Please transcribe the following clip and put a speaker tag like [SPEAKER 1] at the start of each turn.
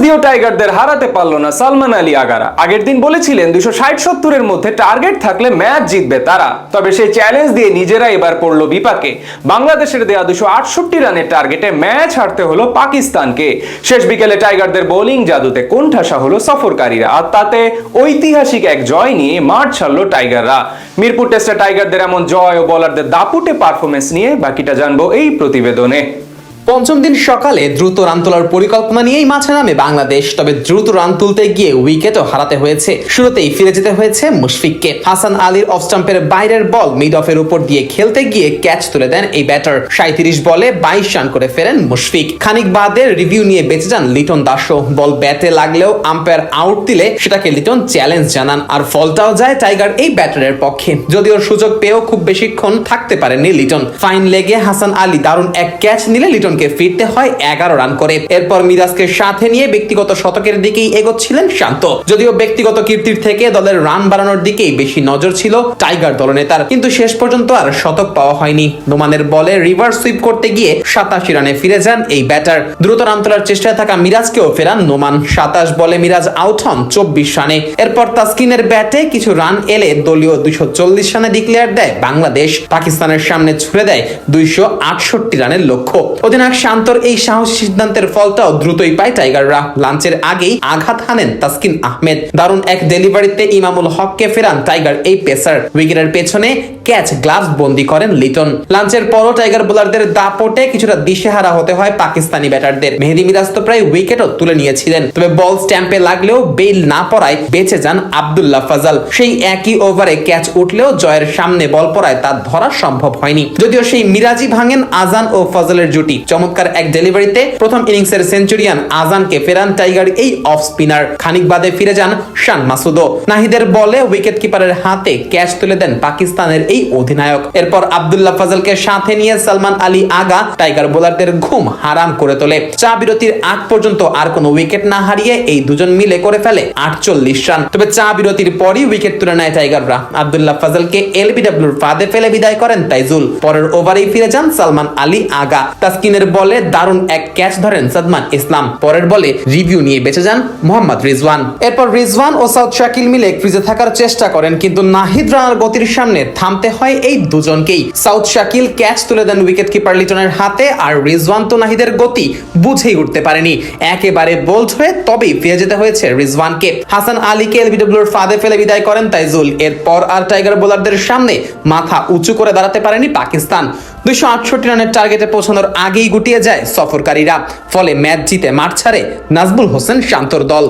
[SPEAKER 1] দিয়েও টাইগারদের হারাতে পারল না সালমান আলী আগারা। আগের দিন বলেছিলেন 260-70-এর মধ্যে টার্গেট থাকলে ম্যাচ জিতবে তারা, তবে সেই চ্যালেঞ্জ দিয়ে নিজেরা এবার পড়লো বিপাকে। বাংলাদেশের দেয়া 268 রানের টার্গেটে ম্যাচ হারতে হলো পাকিস্তানকে। শেষ বিকেলে টাইগারদের বোলিং জাদুতে কোণঠাসা হলো সফরকারীরা, আর তাতে ঐতিহাসিক এক জয় নিয়ে মাঠ ছাড়লো টাইগাররা। মিরপুর টেস্টে টাইগারদের এমন জয় ও বোলারদের দাপুটে পারফরমেন্স নিয়ে বাকিটা জানবো এই প্রতিবেদনে।
[SPEAKER 2] পঞ্চম দিন সকালে দ্রুত রান তোলার পরিকল্পনা নিয়েই মাঠে নামে বাংলাদেশ, তবে দ্রুত রান তুলতে গিয়ে উইকেটও হারাতে হয়েছে। শুরুতেই ফিরে যেতে হয়েছে মুশফিককে। হাসান আলীর অফ স্টাম্পের বাইরের বল মিড অফের উপর দিয়ে খেলতে গিয়ে ক্যাচ তুলে দেন এই ব্যাটার। 37 বলে 22 রান করে ফেরেন মুশফিক। খানিক বাদে রিভিউ নিয়ে বেঁচে যান লিটন দাসও। বল ব্যাটে লাগলেও আম্পায়ার আউট দিলে সেটাকে লিটন চ্যালেঞ্জ জানান, আর ফলটাও যায় টাইগার এই ব্যাটারের পক্ষে। যদিও সুযোগ পেয়েও খুব বেশিক্ষণ থাকতে পারেননি লিটন। ফাইন লেগে হাসান আলী দারুণ এক ক্যাচ নিলে লিটন ফিরতে হয় 11 রান করে। এরপর মিরাজকে সাথে নিয়ে ব্যক্তিগত শতকের দিকেই এগোচ্ছিলেন শান্ত। যদিও ব্যক্তিগত কীর্তির থেকে দলের রান বাড়ানোর দিকেই বেশি নজর ছিল টাইগার দলনেতার, কিন্তু শেষ পর্যন্ত আর শতক পাওয়া হয়নি। নোমানের বলে রিভার্স সুইপ করতে গিয়ে 87 রানে ফিরে যান এই ব্যাটার। দ্রুত রান তোলার চেষ্টায় থাকা মিরাজকেও ফেরান নোমান। 27 বলে মিরাজ আউট হন 24 রানে। এরপর তাসকিনের ব্যাটে কিছু রান এলে দলীয় 240 রানে ডিক্লেয়ার দেয় বাংলাদেশ। পাকিস্তানের সামনে ছুড়ে দেয় 268 রানের লক্ষ্য। অধিনায়ক শান্তর এই সাহসী সিদ্ধান্তের ফলটাও দ্রুতই পায় টাইগাররা। লাঞ্চের আগেই আঘাত হানেন তাসকিন আহমেদ। দারুণ এক ডেলিভারিতে ইমামুল হককে ফেরান টাইগার এই পেসার। উইকেটের পেছনে ক্যাচ গ্লাভস বন্দী করেন লিটন। লাঞ্চের পরও টাইগার বোলারদের দাপটে কিছুটা দিশেহারা হতে হয় পাকিস্তানি ব্যাটারদের। মেহেদী মিরাজ তো প্রায় উইকেটও তুলে নিয়েছিলেন, তবে বল স্ট্যাম্পে লাগলেও বেইল না পড়ায় বেঁচে যান আব্দুল্লাহ ফাজাল। সেই একই ওভারে ক্যাচ উঠলেও জয়ের সামনে বল পড়ায় তা ধরা সম্ভব হয়নি। যদিও সেই মিরাজই ভাঙেন আজান ও ফজলের জুটি। চমৎকার এক ডেলিভারিতে প্রথম ইনিংসের সেঞ্চুরিয়ান আজানকে ফেরান টাইগার এই অফ স্পিনার। খানিক বাদে ফিরে যান শান মাসুদও। নাহিদের বলে উইকেট কিপারের হাতে ক্যাচ তুলে দেন পাকিস্তানের এই অধিনায়ক। এরপর আব্দুল্লাহ ফাজলকে সাথে নিয়ে সালমান আলী আগা টাইগার বোলারদের ঘুম হারাম করে তোলে। চা বিরতির আগ পর্যন্ত আর কোনো উইকেট না হারিয়ে এই দুজন মিলে করে ফেলে 48 রান। তবে চা বিরতির পরই উইকেট তুলে নেয় টাইগাররা। আব্দুল্লাহ ফাজলকে এলবিডব্লিউর ফাঁদে ফেলে বিদায় করেন তাইজুল। পরের ওভারেই ফিরে যান সালমান আলী আগা। তাসকিনের বলে দারুণ এক ক্যাচ ধরেন সাদমান ইসলাম। পরের বলে রিভিউ নিয়ে বেঁচে যান মোহাম্মদ রিজওয়ান। এরপর রিজওয়ান ও সাউথ শাকিল মিলে ক্রিজে থাকার চেষ্টা করেন, কিন্তু নাহিদ রানার গতির সামনে থামতে হয় এই দুজনকেই। সাউথ শাকিল ক্যাচ তুলে দেন উইকেট কিপার লিটনের হাতে, আর রিজওয়ান তো নাহিদের গতি বুঝেই উঠতে পারেনি। একেবারে বোল্ড হয়ে তবেই ফিরে যেতে হয়েছে রিজওয়ানকে। হাসান আলীকে এলবিডব্লিউর ফাঁদে ফেলে বিদায় করেন তাইজুল। এরপর আর টাইগার বোলারদের সামনে মাথা উঁচু করে দাঁড়াতে পারেনি পাকিস্তান। 268 রানের টার্গেটে পৌঁছানোর আগেই গুটিয়ে যায় সফরকারীরা। ফলে ম্যাচ জিতে মাঠ ছাড়ে নাজমুল হোসেন শান্তর দল।